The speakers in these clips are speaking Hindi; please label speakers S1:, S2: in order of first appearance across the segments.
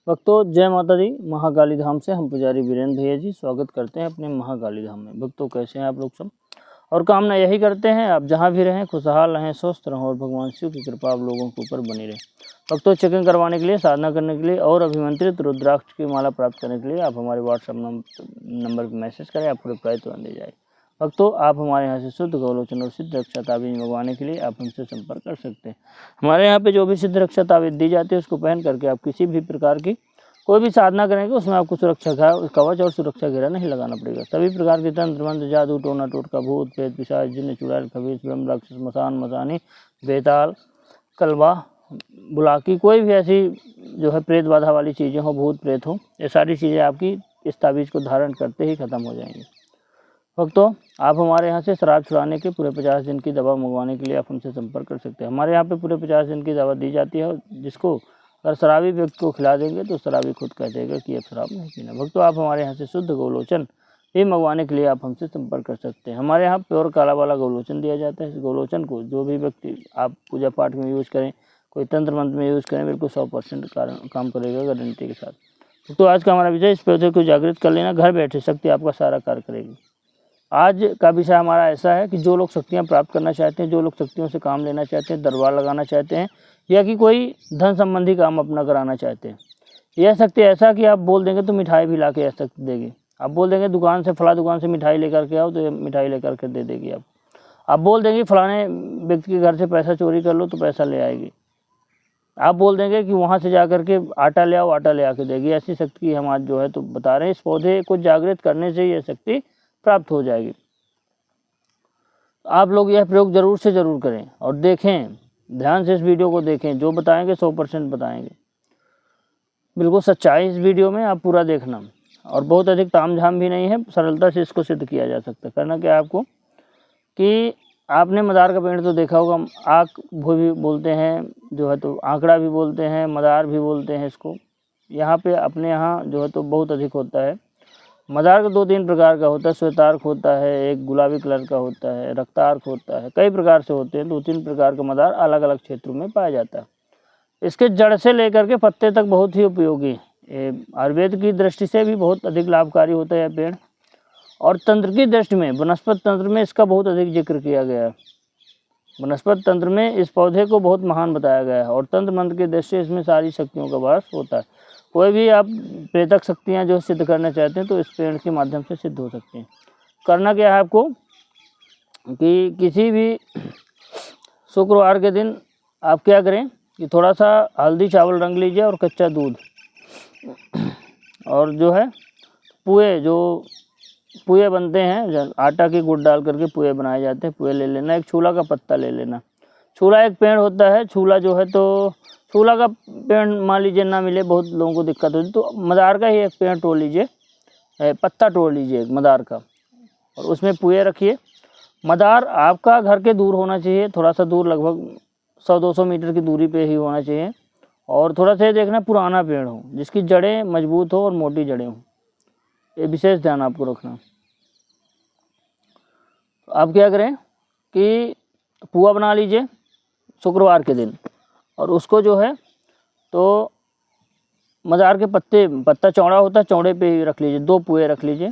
S1: भक्तों जय माता दी। महाकाली धाम से हम पुजारी वीरेंद्र भैया जी स्वागत करते हैं अपने महाकाली धाम में। भक्तों कैसे हैं आप लोग सब, और कामना यही करते हैं आप जहां भी रहें खुशहाल रहें, स्वस्थ रहें और भगवान शिव की कृपा आप लोगों के ऊपर बनी रहे। भक्तों चेकिंग करवाने के लिए, साधना करने के लिए और अभिमंत्रित रुद्राक्ष की माला प्राप्त करने के लिए आप हमारे व्हाट्सएप नंबर पर मैसेज करें, आपको रिप्लाई तुरंत दी जाए। भक्तों आप हमारे यहाँ से शुद्ध गौलोचन और सिद्ध रक्षा ताबीज मंगवाने के लिए आप हमसे संपर्क कर सकते हैं। हमारे यहाँ पे जो भी सिद्ध रक्षा ताबीज दी जाती है उसको पहन करके आप किसी भी प्रकार की कोई भी साधना करेंगे उसमें आपको सुरक्षा कवच और सुरक्षा घेरा नहीं लगाना पड़ेगा। सभी प्रकार के तंत्र मंत्र, जादू, टोना टोटका, भूत प्रेत, पिशाच, जिन्न, चुड़ैल, खबीस, ब्रह्म, राक्षस, मसान, मसानी, बेताल, कलवा, बुलाकी, कोई भी ऐसी जो है प्रेत बाधा वाली चीज़ें हो, भूत प्रेत हो, ये सारी चीज़ें आपकी इस ताबीज़ को धारण करते ही खत्म हो जाएंगी। भक्तों आप हमारे यहाँ से शराब छुड़ाने के पूरे 50 दिन की दवा मंगवाने के लिए आप हमसे संपर्क कर सकते हैं। हमारे यहाँ पे पूरे 50 दिन की दवा दी जाती है, जिसको अगर शराबी व्यक्ति को खिला देंगे तो शराबी खुद कह देगा कि अब शराब नहीं पीना। भक्तों आप हमारे यहाँ से शुद्ध गोलोचन भी मंगवाने के लिए आप हमसे संपर्क कर सकते हैं। हमारे यहाँ प्योर काला वाला गोलोचन दिया जाता है। इस गोलोचन को जो भी व्यक्ति आप पूजा पाठ में यूज़ करें, कोई तंत्र मंत्र में यूज़ करें, बिल्कुल 100% काम करेगा गारंटी के साथ। तो आज का हमारा विषय, इस पौधे को जागृत कर लेना, घर बैठे शक्ति आपका सारा कार्य करेगी। आज का विषय हमारा ऐसा है कि जो लोग शक्तियाँ प्राप्त करना चाहते हैं, जो लोग शक्तियों से काम लेना चाहते हैं, दरबार लगाना चाहते हैं, या कि कोई धन संबंधी काम अपना कराना चाहते हैं, यह शक्ति ऐसा कि आप बोल देंगे तो मिठाई भी ला के शक्ति देगी। आप बोल देंगे दुकान से, फला दुकान से मिठाई लेकर के आओ तो ये मिठाई लेकर के दे देगी। आप बोल देंगे फलाने व्यक्ति के घर से पैसा चोरी कर लो तो पैसा ले आएगी। आप बोल देंगे कि वहाँ से जा कर के आटा ले आओ, आटा ले आके देगी। ऐसी शक्ति हम आज जो है तो बता रहे हैं। इस पौधे को जागृत करने से यह शक्ति प्राप्त हो जाएगी। आप लोग यह प्रयोग जरूर से ज़रूर करें और देखें, ध्यान से इस वीडियो को देखें। जो बताएंगे 100% बताएंगे, बिल्कुल सच्चाई इस वीडियो में आप पूरा देखना। और बहुत अधिक तामझाम भी नहीं है, सरलता से इसको सिद्ध किया जा सकता है। करना क्या है आपको कि आपने मदार का पेड़ तो देखा होगा, आक भी बोलते हैं जो है तो, आंकड़ा भी बोलते हैं, मदार भी बोलते हैं इसको। यहाँ पे अपने यहाँ जो है तो बहुत अधिक होता है। मदार का 2-3 प्रकार का होता है। श्वेतार्क होता है, एक गुलाबी कलर का होता है, रक्तार्क होता है, कई प्रकार से होते हैं। 2-3 प्रकार का मदार अलग अलग क्षेत्रों में पाया जाता है। इसके जड़ से लेकर के पत्ते तक बहुत ही उपयोगी, आयुर्वेद की दृष्टि से भी बहुत अधिक लाभकारी होता है यह पेड़। और तंत्र की दृष्टि में, वनस्पति तंत्र में इसका बहुत अधिक जिक्र किया गया है। वनस्पति तंत्र में इस पौधे को बहुत महान बताया गया है। और तंत्र मंत्र की दृष्टि से इसमें सारी शक्तियों का वास होता है। कोई भी आप प्रेतक शक्तियाँ जो सिद्ध करना चाहते हैं तो इस पेड़ के माध्यम से सिद्ध हो सकते हैं। करना क्या है आपको कि किसी भी शुक्रवार के दिन आप क्या करें कि थोड़ा सा हल्दी चावल रंग लीजिए और कच्चा दूध, और जो है पुए बनते हैं, आटा की गुड़ डाल करके पुए बनाए जाते हैं, पुए ले लेना। एक छूला का पत्ता ले लेना। छूला एक पेड़ होता है। छूला जो है तो, छूला का पेड़ मान लीजिए ना मिले, बहुत लोगों को दिक्कत होती, तो मदार का ही एक पेड़ तोड़ लीजिए, पत्ता तोड़ लीजिए मदार का, और उसमें पुए रखिए। मदार आपका घर के दूर होना चाहिए, थोड़ा सा दूर, लगभग 100-200 मीटर की दूरी पे ही होना चाहिए। और थोड़ा सा ये देखना पुराना पेड़ हो, जिसकी जड़ें मजबूत हो और मोटी जड़ें हों, ये विशेष ध्यान आपको रखना। आप क्या करें कि पुआ बना लीजिए शुक्रवार के दिन, और उसको जो है तो मदार के पत्ता चौड़ा होता है, चौड़े पे ही रख लीजिए। 2 पुए रख लीजिए।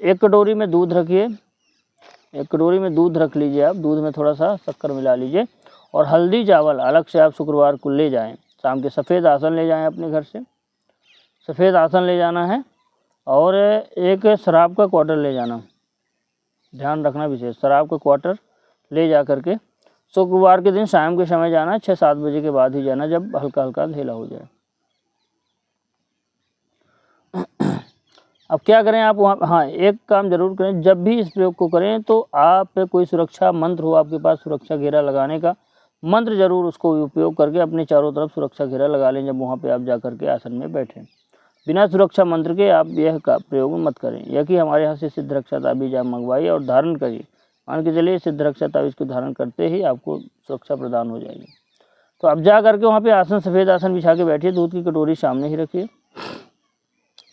S1: एक कटोरी में दूध रखिए, एक कटोरी में दूध रख लीजिए आप। दूध में थोड़ा सा शक्कर मिला लीजिए, और हल्दी चावल अलग से आप शुक्रवार को ले जाएं। शाम के सफ़ेद आसन ले जाएं अपने घर से, सफ़ेद आसन ले जाना है। और एक शराब का क्वार्टर ले जाना, ध्यान रखना विशेष, शराब का क्वार्टर ले जा करके शुक्रवार के दिन शाम के समय जाना, 6-7 बजे के बाद ही जाना, जब हल्का हल्का अंधेरा हो जाए। अब क्या करें आप वहाँ, हाँ एक काम जरूर करें, जब भी इस प्रयोग को करें तो आप कोई सुरक्षा मंत्र हो आपके पास, सुरक्षा घेरा लगाने का मंत्र जरूर उसको उपयोग करके अपने चारों तरफ सुरक्षा घेरा लगा लें जब वहाँ पे आप जा करके आसन में बैठें। बिना सुरक्षा मंत्र के आप यह का प्रयोग मत करें। यह कि हमारे यहाँ से सिद्ध रक्षा ताबीज आप मंगवाइए और धारण करिए। मान के चलिए सिद्ध रक्षा ताबीज को धारण करते ही आपको सुरक्षा प्रदान हो जाएगी। तो अब जा करके वहाँ पे आसन, सफ़ेद आसन बिछा के बैठिए। दूध की कटोरी सामने ही रखिए,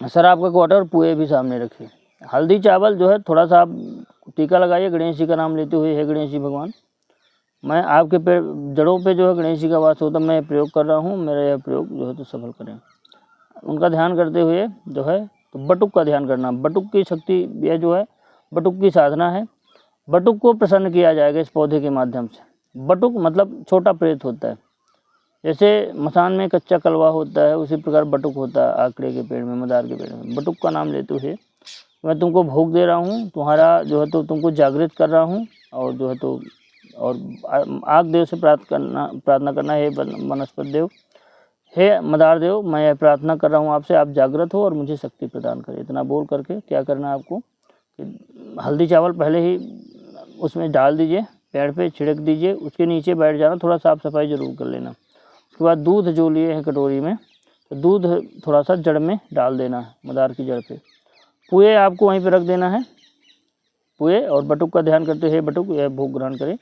S1: शराब का क्वार्टर और पुए भी सामने रखिए। हल्दी चावल जो है थोड़ा सा आप टीका लगाइए गणेश जी का नाम लेते हुए, हे गणेश जी भगवान, मैं आपके जड़ों पे जो है गणेश जी का वास होता, मैं प्रयोग कर रहा हूँ, मेरा यह प्रयोग जो है तो सफल करें। उनका ध्यान करते हुए जो है तो बटुक का ध्यान करना। बटुक की शक्ति यह जो है बटुक की साधना है। बटुक को प्रसन्न किया जाएगा इस पौधे के माध्यम से। बटुक मतलब छोटा प्रेत होता है। जैसे मसान में कच्चा कलवा होता है, उसी प्रकार बटुक होता है आकड़े के पेड़ में, मदार के पेड़ में। बटुक का नाम लेते हुए मैं तुमको भोग दे रहा हूँ, तुम्हारा जो है तो तुमको जागृत कर रहा हूँ, और जो है तो और आग देव से प्रार्थना करना है, वनस्पति देव, हे मदार देव, मैं यह प्रार्थना कर रहा हूँ आपसे, आप जागृत हो और मुझे शक्ति प्रदान करें। इतना बोल करके क्या करना है आपको कि हल्दी चावल पहले ही उसमें डाल दीजिए, पेड़ पे छिड़क दीजिए, उसके नीचे बैठ जाना, थोड़ा साफ सफाई जरूर कर लेना। उसके बाद दूध जो लिए हैं कटोरी में, तो दूध थोड़ा सा जड़ में डाल देना है, मदार की जड़ पे। पुए आपको वहीं पे रख देना है, पुए, और बटुक का ध्यान करते हुए बटुक यह भोग ग्रहण करें।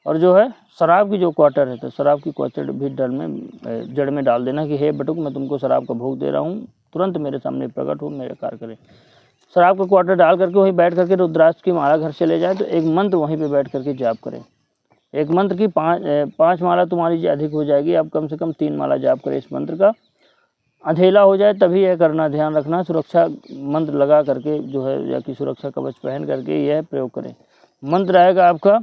S1: और जो है शराब की जो क्वार्टर है, तो शराब की क्वार्टर भी जड़ में डाल देना कि हे बटुक, मैं तुमको शराब का भोग दे रहा हूँ, तुरंत मेरे सामने प्रकट हो, मेरे कार्य करें। शराब का क्वार्टर डाल करके वहीं बैठ करके रुद्राक्ष की माला घर से ले जाए, तो एक मंत्र वहीं पे बैठ करके जाप करें। एक मंत्र की पाँच माला तुम्हारी अधिक हो जाएगी, आप कम से कम 3 माला जाप करें इस मंत्र का। अंधेला हो जाए तभी यह करना, ध्यान रखना। सुरक्षा मंत्र लगा करके जो है, या कि सुरक्षा कवच पहन करके यह प्रयोग करें। मंत्र आएगा आपका,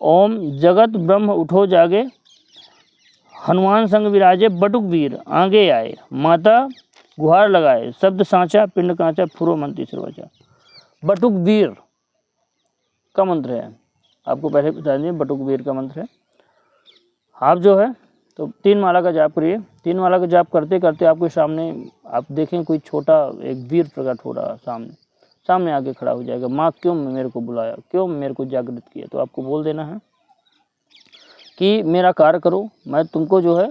S1: ओम जगत ब्रह्म उठो जागे, हनुमान संग विराजे बटुक वीर आगे आए, माता गुहार लगाए, शब्द सांचा पिंड कांचा, फुरो मंत्री सर्वचा। बटुक वीर का मंत्र है, आपको पहले बता दें, बटुक वीर का मंत्र है। आप जो है तो 3 माला का जाप करिए। 3 माला का जाप करते करते आपके सामने आप देखें कोई छोटा एक वीर प्रकट हो रहा, सामने आके खड़ा हो जाएगा। माँ क्यों मेरे को बुलाया, क्यों मेरे को जागृत किया? तो आपको बोल देना है कि मेरा कार्य करो, मैं तुमको जो है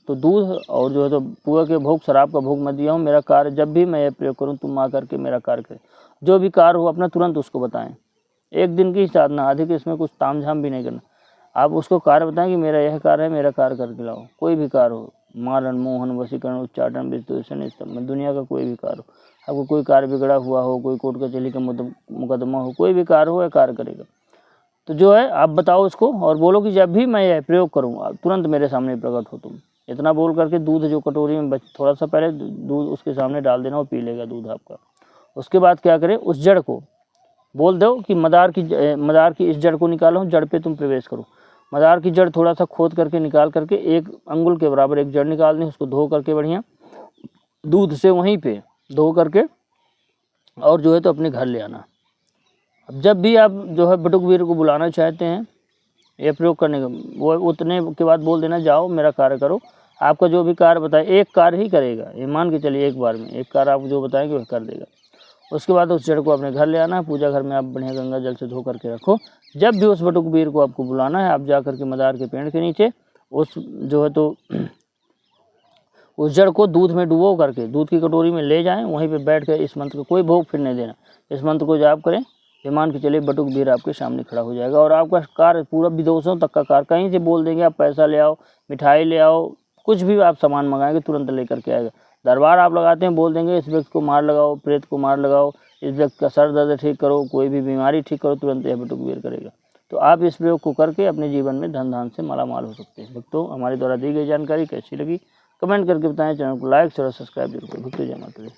S1: तो दूध और जो है तो पुआ के भोग, शराब का भोग मैं दिया हूँ, मेरा कार्य जब भी मैं यह प्रयोग करूँ तुम आ करके मेरा कार्य करें। जो भी कार्य हो अपना तुरंत उसको बताएं। 1 दिन की साधना, अधिक इसमें कुछ तामझाम भी नहीं करना। आप उसको कार्य बताएं कि मेरा यह कार्य है, मेरा कार्य करके लाओ। कोई भी कार्य हो, मारण, मोहन, वशीकरण, उच्चाटन, विस्तूषण, दुनिया का कोई भी कार्य हो, आपको कोई कार्य बिगड़ा हुआ हो, कोई कोर्ट कचहरी का मुकदमा हो, कोई भी कार्य हो, यह कार्य करेगा। तो जो है आप बताओ उसको और बोलो कि जब भी मैं यह प्रयोग करूँगा तुरंत मेरे सामने प्रकट हो तुम। इतना बोल करके दूध जो कटोरी में थोड़ा सा पहले दूध उसके सामने डाल देना, वो पी लेगा दूध आपका। उसके बाद क्या करें, उस जड़ को बोल दो कि मदार की इस जड़ को निकालो, जड़ पे तुम प्रवेश करो। मदार की जड़ थोड़ा सा खोद करके निकाल करके 1 अंगुल के बराबर एक जड़ निकालनी, उसको धो करके बढ़िया दूध से वहीं पे धो करके और जो है तो अपने घर ले आना। अब जब भी आप जो है बटुक वीर को बुलाना चाहते हैं ये प्रयोग करने का, वो उतने के बाद बोल देना, जाओ मेरा कार्य करो। आपका जो भी कार्य बताए, एक कार्य ही करेगा, ये मान के चलिए एक बार में एक कार्य आप जो बताएंगे वह कर देगा। उसके बाद उस जड़ को अपने घर ले आना है, पूजा घर में आप बढ़िया गंगा जल से धो करके रखो। जब भी उस बटुक वीर को आपको बुलाना है, आप जा करके मदार के पेड़ के नीचे उस जो है तो उस जड़ को दूध में डुबो करके दूध की कटोरी में ले जाएं, वहीं पे बैठ कर इस मंत्र को, कोई भोग फिर नहीं देना, इस मंत्र को जाप करें। ये मान के चलिए बटुक वीर आपके सामने खड़ा हो जाएगा और आपका कार्य पूरा विदेशों तक का कार्य, कहीं से बोल देंगे आप पैसा ले आओ, मिठाई ले आओ, कुछ भी आप सामान मंगाएंगे तुरंत लेकर के आएगा। दरबार आप लगाते हैं, बोल देंगे इस व्यक्ति को मार लगाओ, प्रेत को मार लगाओ, इस व्यक्ति का सर दर्द ठीक करो, कोई भी बीमारी ठीक करो, तुरंत यह बटुक वीर करेगा। तो आप इस प्रयोग को करके अपने जीवन में धन धान से मालामाल हो सकते हैं। भक्तों, हमारे द्वारा दी गई जानकारी कैसी लगी कमेंट करके बताएं। चैनल को लाइक शेयर और सब्सक्राइब जरूर करें। भक्तों, जय माता दी।